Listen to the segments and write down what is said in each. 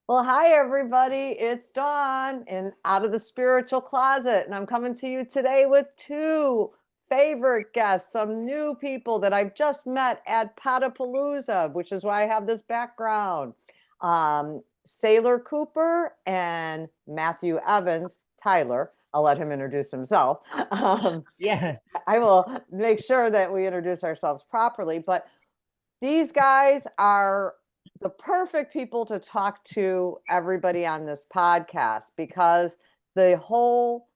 Well, hi, everybody. It's Dawn and Out of the Spiritual Closet. And I'm coming to you today with two favorite guests, some new people that I've just met at Potapalooza, which is why I have this background. Saylor Cooper and Matthew Evans, Tyler. I'll let him introduce himself. Yeah. I will make sure that we introduce ourselves properly. But these guys are the perfect people to talk to everybody on this podcast because the whole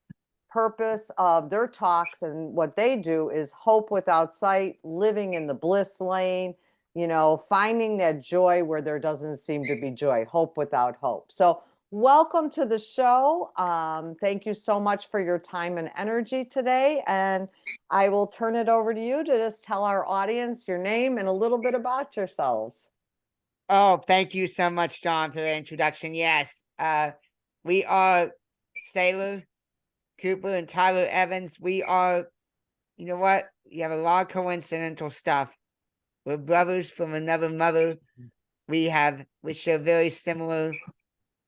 purpose of their talks and what they do is hope without sight, living in the bliss lane, finding that joy where there doesn't seem to be joy, hope without hope. So welcome to the show. Thank you so much for your time and energy today. And I will turn it over to you to just tell our audience your name and a little bit about yourselves. Oh, thank you so much, John, for the introduction. Yes. We are Saylor Cooper and Tyler Evans. We are, you know what? We have a lot of coincidental stuff. We're brothers from another mother. We share very similar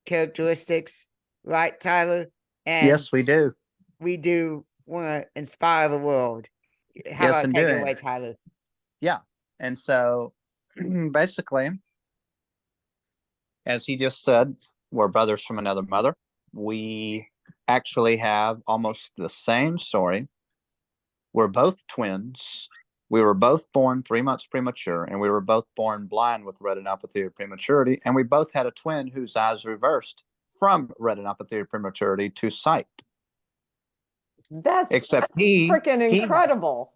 characteristics, right, Tyler? And yes, we do. we do want to inspire the world. How Yes, about and take it doing away, it. Tyler? Yeah. And so basically, as he just said, we're brothers from another mother. We actually have almost the same story. We're both twins. We were both born 3 months premature, and we were both born blind with retinopathy of prematurity. And we both had a twin whose eyes reversed from retinopathy of prematurity to sight. That's Except he freaking incredible.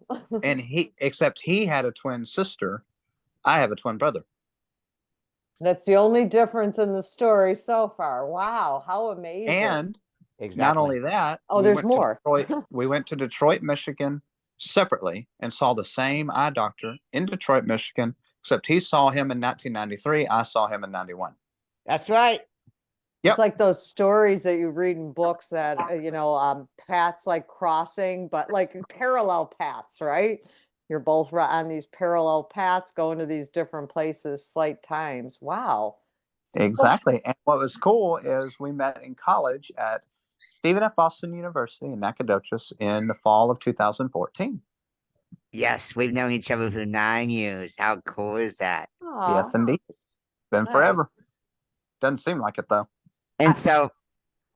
Except he had a twin sister. I have a twin brother. That's the only difference in the story so far. Wow, how amazing. And Exactly. not only that, there's more. We went to Detroit, Michigan separately and saw the same eye doctor in Detroit, Michigan, except he saw him in 1993. I saw him in 91. That's right. Yep. It's like those stories that you read in books that, paths like crossing, but like parallel paths, right? You're both on these parallel paths going to these different places, slight times. Wow. Exactly. And what was cool is we met in college at Stephen F. Austin University in Nacogdoches in the fall of 2014. Yes, we've known each other for 9 years. How cool is that? Aww. Yes, indeed. Been forever. Doesn't seem like it, though. And so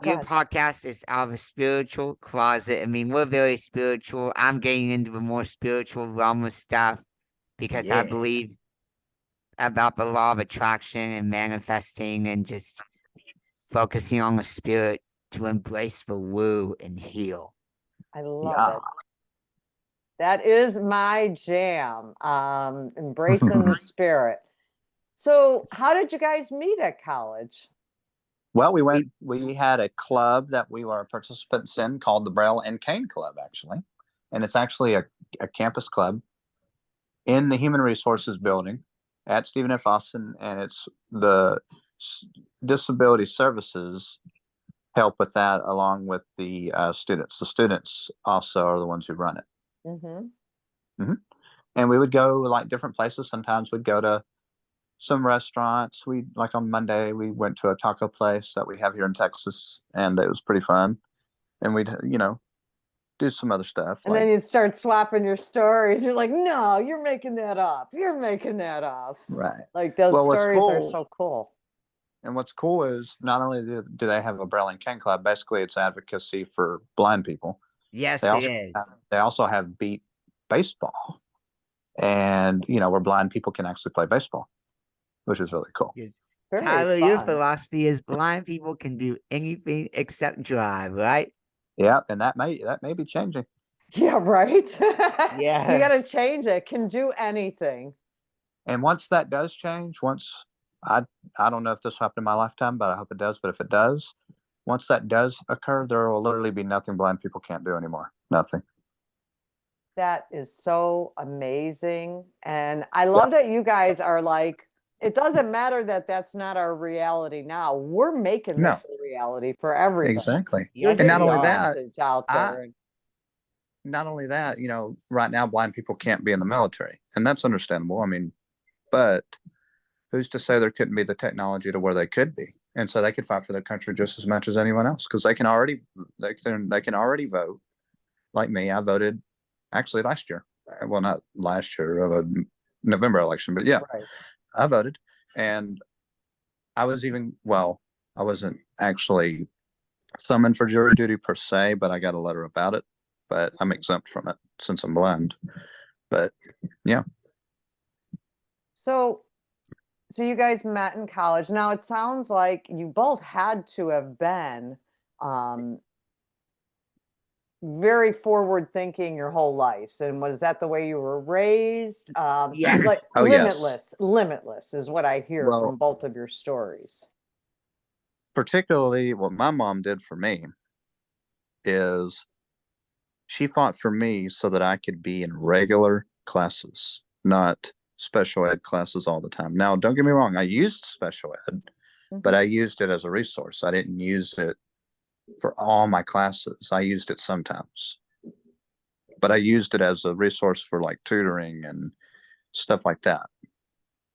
your podcast is out of a spiritual closet. I mean, we're very spiritual. I'm getting into the more spiritual realm of stuff because I believe about the law of attraction and manifesting and just focusing on the spirit to embrace the woo and heal. I love it. That is my jam. Embracing the spirit. So how did you guys meet at college? Well, we had a club that we were participants in called the Braille and Cane Club, actually. And it's actually a campus club in the Human Resources building at Stephen F. Austin. And it's the disability services help with that along with the students. The students also are the ones who run it. And we would go like different places. Sometimes we'd go to some restaurants. We like on Monday we went to a taco place that we have here in Texas, and it was pretty fun. And we'd do some other stuff. And then you'd start swapping your stories. You're like, no, you're making that up. You're making that up. Right. Like those stories are so cool. And what's cool is not only do they have a Braille and Cane Club, basically it's advocacy for blind people. Yes, it is. They also have beat baseball, and where blind people can actually play baseball, which is really cool. Tyler, your philosophy is blind people can do anything except drive, right? Yeah, and that may be changing. Yeah, right. Yeah, you got to change it. Can do anything. And once that does change, I don't know if this will happen in my lifetime, but I hope it does. But if it does, once that does occur, there will literally be nothing blind people can't do anymore. Nothing. That is so amazing. And I love that you guys are like, it doesn't matter that that's not our reality now. We're making this a reality for everybody. Exactly. Yes, and not only that, out there. not only that, right now blind people can't be in the military, and that's understandable. I mean, but who's to say there couldn't be the technology to where they could be? and so they could fight for their country just as much as anyone else because they can already vote. Like me, I voted actually last year. Well, not last year of a November election, but yeah, Right. I voted, and I wasn't actually summoned for jury duty per se, but I got a letter about it. But I'm exempt from it since I'm blind. But yeah. So you guys met in college. Now it sounds like you both had to have been very forward thinking your whole lives. And was that the way you were raised? Yeah. Like Oh, yes. limitless is what I hear Well, from both of your stories. particularly what my mom did for me is she fought for me so that I could be in regular classes, not special ed classes all the time. Now, don't get me wrong, I used special ed, but I used it as a resource. I didn't use it for all my classes. I used it sometimes, but I used it as a resource for like tutoring and stuff like that,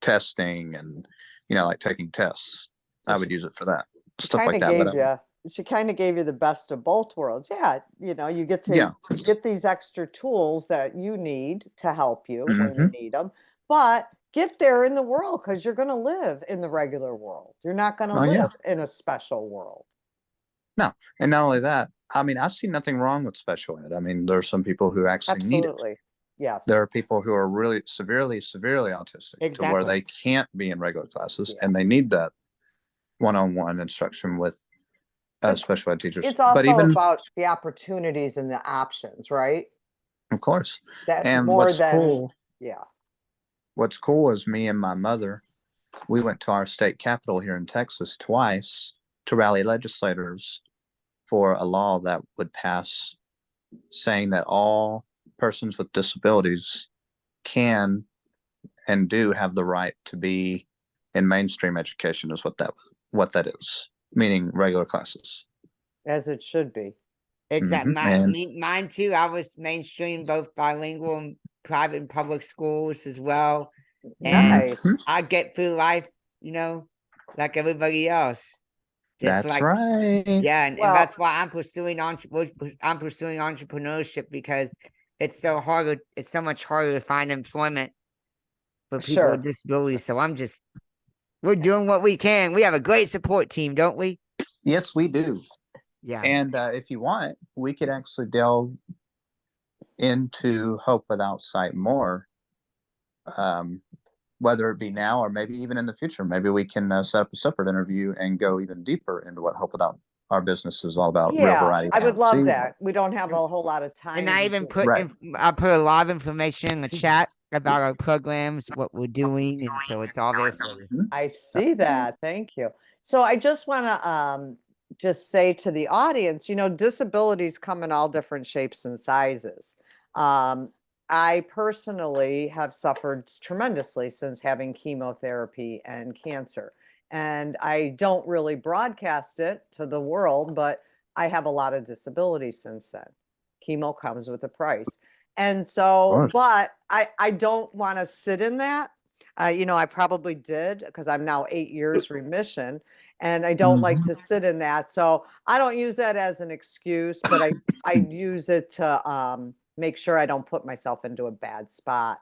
testing and, like taking tests. So I would use it for that, stuff kind like of that. But gave you, she kind of gave you the best of both worlds. Yeah, you get to yeah. get these extra tools that you need to help you when you Mhm. need them, but get there in the world because you're going to live in the regular world. You're not going to Oh, yeah. live in a special world. No. And not only that, I mean, I see nothing wrong with special ed. I mean, there are some people who actually need it. Absolutely. Yes. There are people who are really severely autistic to where Exactly. they can't be in regular classes Yeah. and they need that one-on-one instruction with But special ed teachers. it's But also even, about the opportunities and the options, right? of course, That and more than, yeah. what's cool is me and my mother, we went to our state capitol here in Texas twice to rally legislators for a law that would pass saying that all persons with disabilities can and do have the right to be in mainstream education is what that is, meaning regular classes. As it should be. Exactly. And Mine too. I was mainstream, both bilingual and private and public schools as well. And Nice. I get through life, like everybody else. Just that's like, right. yeah, and Well, that's why I'm pursuing entrepreneurship because it's so hard. It's so much harder to find employment for people sure. with disabilities. So we're doing what we can. We have a great support team, don't we? Yes, we do. Yeah. And if you want, we could actually delve into Hope Without Sight more, whether it be now or maybe even in the future. Maybe we can set up a separate interview and go even deeper into what Hope Without Our Business is all about. Real Yeah, variety. I would love See? that. We don't have a whole lot of time. And I even put Right. I put a lot of information in the chat about our programs, what we're doing, and so it's all there for you. I see that. Thank you. So I just want to just say to the audience, disabilities come in all different shapes and sizes. I personally have suffered tremendously since having chemotherapy and cancer. And I don't really broadcast it to the world, but I have a lot of disabilities since then. Chemo comes with a price. And so, but I don't want to sit in that. I probably did because I'm now 8 years remission and I don't like to sit in that. So I don't use that as an excuse, but I use it to make sure I don't put myself into a bad spot.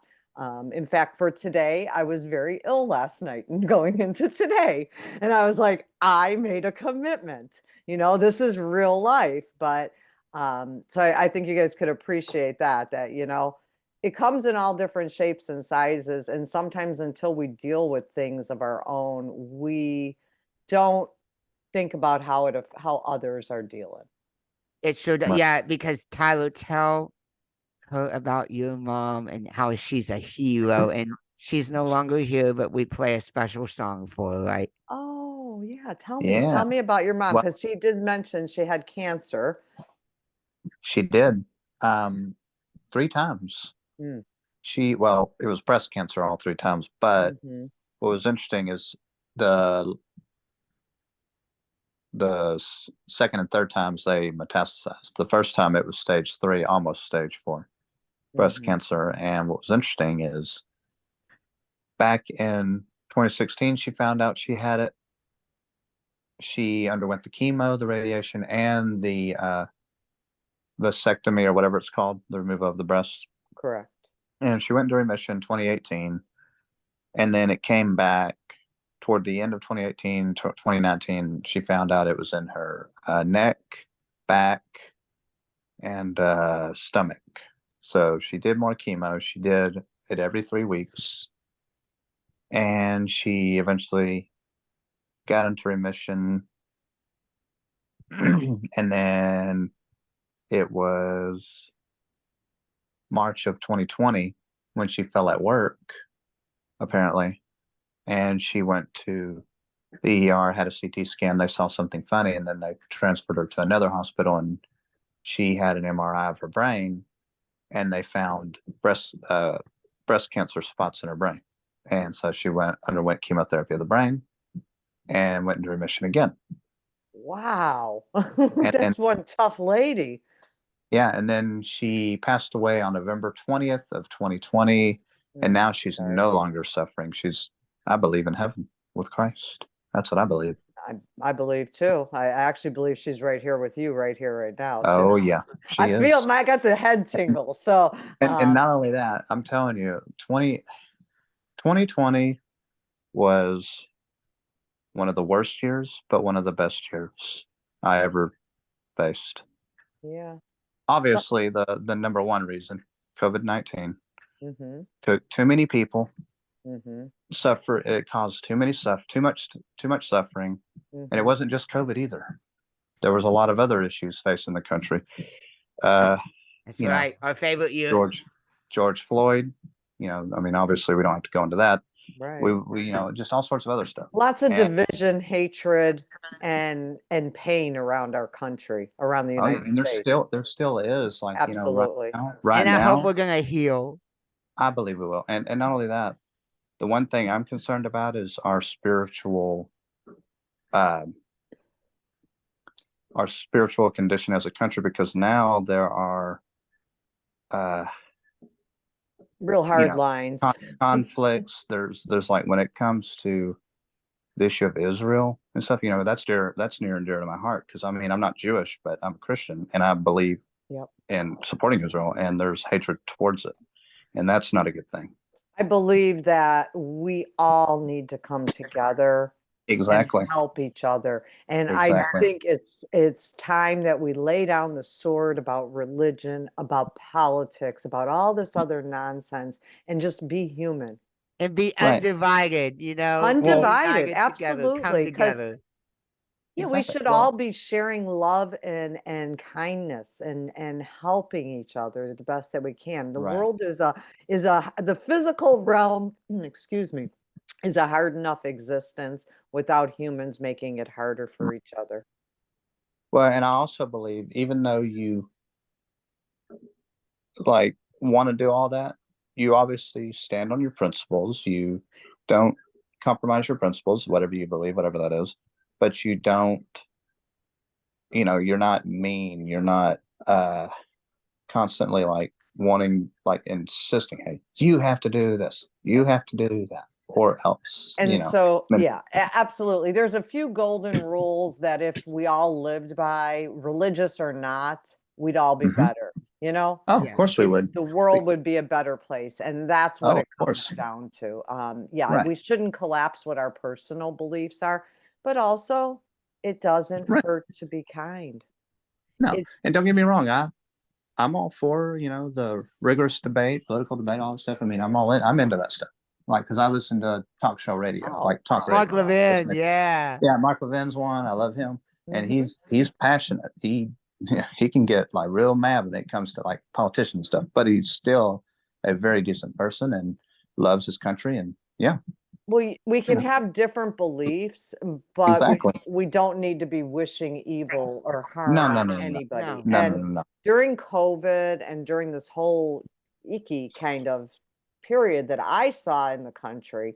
In fact, for today, I was very ill last night and going into today. And I was like, I made a commitment. This is real life. But so I think you guys could appreciate that, it comes in all different shapes and sizes. And sometimes until we deal with things of our own, we don't think about how others are dealing. It should, Right. yeah, because Tyler, tell her about your mom and how she's a hero, and she's no longer here, but we play a special song for her, right? Oh, yeah. Tell Yeah. me about your mom, Well, because she did mention she had cancer. she did 3 times. Mm. It was breast cancer all 3 times. But what was interesting is the second and third times they metastasized. The first time it was stage 3, almost stage 4 breast cancer. And what was interesting is back in 2016, she found out she had it. she underwent the chemo, the radiation, and the vasectomy or whatever it's called, the removal of the breast. Correct. And she went into remission 2018. And then it came back toward the end of 2018, 2019. She found out it was in her neck, back, and stomach. So she did more chemo. She did it every 3 weeks. And she eventually got into remission. And then it was March of 2020 when she fell at work, apparently. And she went to the ER, had a CT scan. They saw something funny, and then they transferred her to another hospital, and she had an MRI of her brain, and they found breast cancer spots in her brain. And so she underwent chemotherapy of the brain and went into remission again. Wow. And That's one tough lady. Yeah, and then she passed away on November 20th of 2020, and now she's Sorry. no longer suffering. I believe, in heaven with Christ. That's what I believe. I believe too. I actually believe she's right here with you right here, right now too. Oh yeah, she I feel is. I got the head tingle. So And not only that, I'm telling you, 2020 was one of the worst years, but one of the best years I ever faced. yeah. Obviously, the number one reason, COVID-19, Mm-hmm. took too many people, Mm-hmm. suffer. It caused too much suffering, and it wasn't just COVID either. There was a lot of other issues facing the country. That's You know, right. Our favorite year. George Floyd. I mean, obviously, we don't have to go into that. Right. We just all sorts of other stuff. Lots of division, hatred, and pain around our country, around the United And States. there still is, like, Absolutely. right And I now, hope we're gonna heal. I believe we will. And not only that, the one thing I'm concerned about is our spiritual condition as a country, because now there are real hard lines. conflicts. There's like, when it comes to the issue of Israel and stuff, that's near and dear to my heart, because I mean, I'm not Jewish, but I'm a Christian, and I believe in supporting Israel, and there's hatred towards it, and that's not a good thing. I believe that we all need to come together Exactly. and help each other. And Exactly. I think it's time that we lay down the sword about religion, about politics, about all this other nonsense, and just be human. And be Right. undivided, Undivided, united absolutely. Come 'Cause together. yeah, we Exactly. should Well, all be sharing love and kindness and helping each other the best that we can. The Right. world is the physical realm, excuse me, is a hard enough existence without humans making it harder for each other. Well, and I also believe, even though you like want to do all that, you obviously stand on your principles. You don't compromise your principles, whatever you believe, whatever that is. But you don't, you're not mean. You're not constantly like wanting, like insisting, hey, you have to do this, you have to do that, or else. And so, yeah, absolutely. There's a few golden rules that if we all lived by, religious or not, we'd all be better, Oh, of course we would. The world would be a better place. And that's what Oh, it of comes course. down to. Right. We shouldn't collapse what our personal beliefs are, but also it doesn't Right. hurt to be kind. No, and don't get me wrong, I'm all for, the rigorous debate, political debate, all that stuff. I mean, I'm into that stuff. Like, because I listen to talk show radio, like talk radio. Mark Levin, yeah. Yeah, Mark Levin's one. I love him, and Mhm. he's passionate. He can get like real mad when it comes to like politician stuff, but he's still a very decent person and loves his country. And yeah, We can have different beliefs, but exactly. we don't need to be wishing evil or harm No, on no, no, no. anybody. No, And no, no, no. during COVID and during this whole icky kind of period that I saw in the country,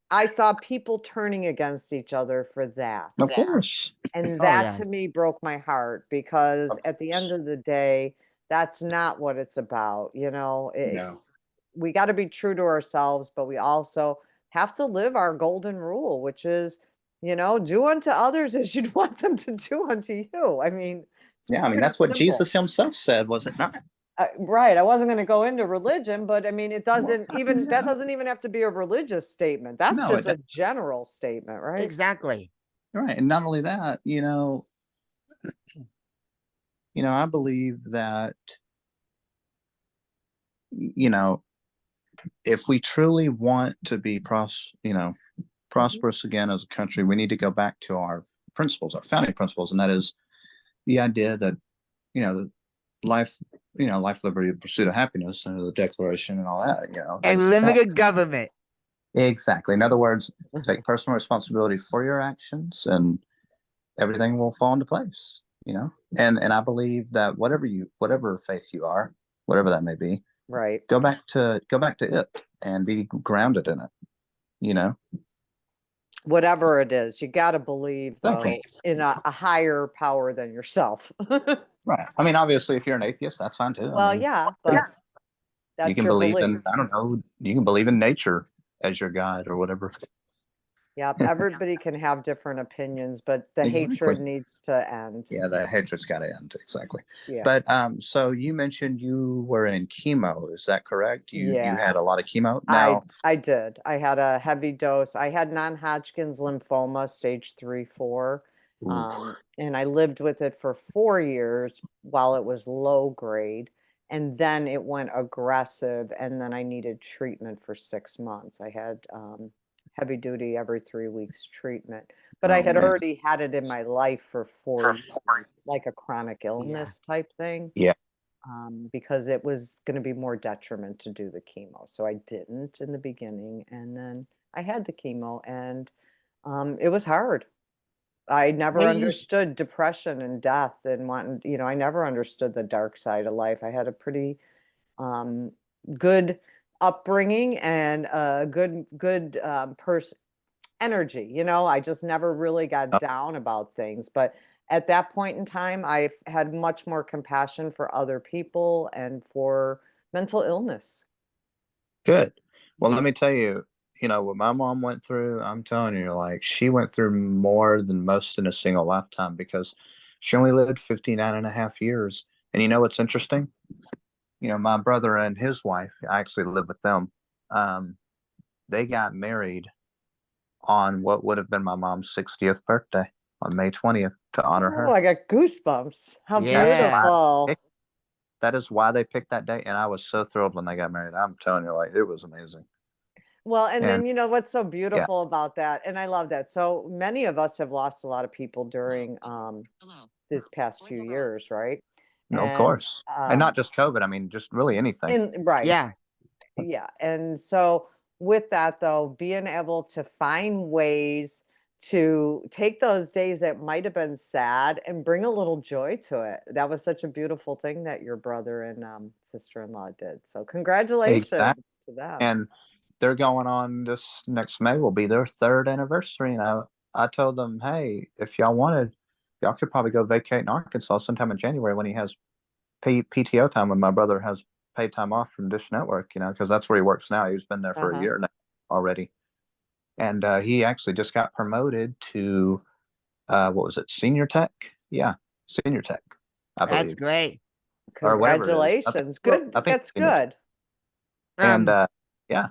I saw people turning against each other for that. Of course. And Oh, that yes. to me broke my heart, because at the end of the day, that's not what it's about. No. We got to be true to ourselves, but we also have to live our golden rule, which is You know, do unto others as you'd want them to do unto you. I mean, it's Yeah, I mean pretty that's what simple. Jesus himself said, was it not? Right. I wasn't going to go into religion, but I mean, it Well, doesn't even, that doesn't even have to be a religious statement. That's no, just a general statement, right? Exactly. right. And not only that, I believe that, you know, if we truly want to be prosperous again as a country, we need to go back to our principles, our founding principles, and that is the idea that, the life, life, liberty, the pursuit of happiness, and the Declaration and all that, And limited government. Exactly. In other words, take personal responsibility for your actions, and everything will fall into place. And I believe that whatever faith you are, whatever that may be, Right. go back to it and be grounded in it. Whatever it is, you got to believe, though, Exactly. in a higher power than yourself. Right. I mean, obviously, if you're an atheist, that's fine too. Well, I mean, yeah, you but that's can your believe belief. in, I don't know, you can believe in nature as your guide or whatever. Yep. Everybody can have different opinions, but the hatred Exactly. needs to end. Yeah, the hatred's got to end. Exactly. Yeah. But so you mentioned you were in chemo. Is that correct? You Yeah. had a lot of chemo. Now, I did. I had a heavy dose. I had non-Hodgkin's lymphoma, stage 3, 4. And I lived with it for 4 years while it was low grade. And then it went aggressive. And then I needed treatment for 6 months. I had heavy duty every 3 weeks treatment. But I oh had man, already had it in my life for 4 years, like a chronic illness type thing. yeah, Because it was going to be more detriment to do the chemo. So I didn't in the beginning. And then I had the chemo, and it was hard. I never Maybe you sh- understood depression and death and wanting, I never understood the dark side of life. I had a pretty um, good upbringing and a good person energy. I just never really got down about things. But at that point in time, I had much more compassion for other people and for mental illness. good. Well, let me tell you, what my mom went through, I'm telling you, like she went through more than most in a single lifetime because she only lived 59 and a half years. And you know what's interesting? My brother and his wife, I actually live with them. Um, they got married on what would have been my mom's 60th birthday on May 20th to honor Oh, her. I got goosebumps. How Yeah. beautiful. That is why they picked that date. And I was so thrilled when they got married. I'm telling you, like, it was amazing. Well, and And then what's so yeah, beautiful about that, and I love that. So many of us have lost a lot of people during this past few years, right? no, of And course. And not just COVID. I mean, just really anything. right. Yeah. Yeah. And so with that, though, being able to find ways to take those days that might have been sad and bring a little joy to it. That was such a beautiful thing that your brother and sister-in-law did. So Exactly. congratulations to them. And they're going on this next May will be their third anniversary. And I told them, hey, if y'all wanted, y'all could probably go vacate in Arkansas sometime in January when he has PTO time, when my brother has paid time off from Dish Network, because that's where he works now. He's been there for a year now already. And he actually just got promoted to, what was it, senior tech? Yeah, senior tech, I That's believe, great. or whatever it is. Congratulations. Good. I think That's good. And Um, yeah,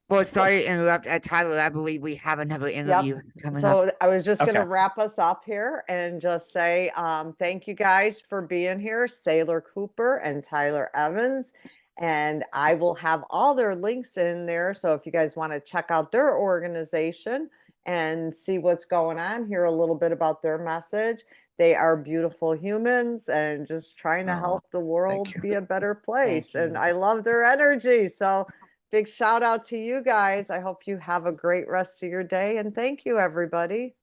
well, sorry to interrupt, Tyler. I believe we have another interview coming up. So I was just going to Okay. wrap us up here and just say thank you guys for being here, Saylor Cooper and Tyler Evans. And I will have all their links in there. So if you guys want to check out their organization and see what's going on, hear a little bit about their message. They are beautiful humans and just trying to help the world you. be a better place. Thank And you. I love their energy. So big shout out to you guys. I hope you have a great rest of your day. And thank you, everybody.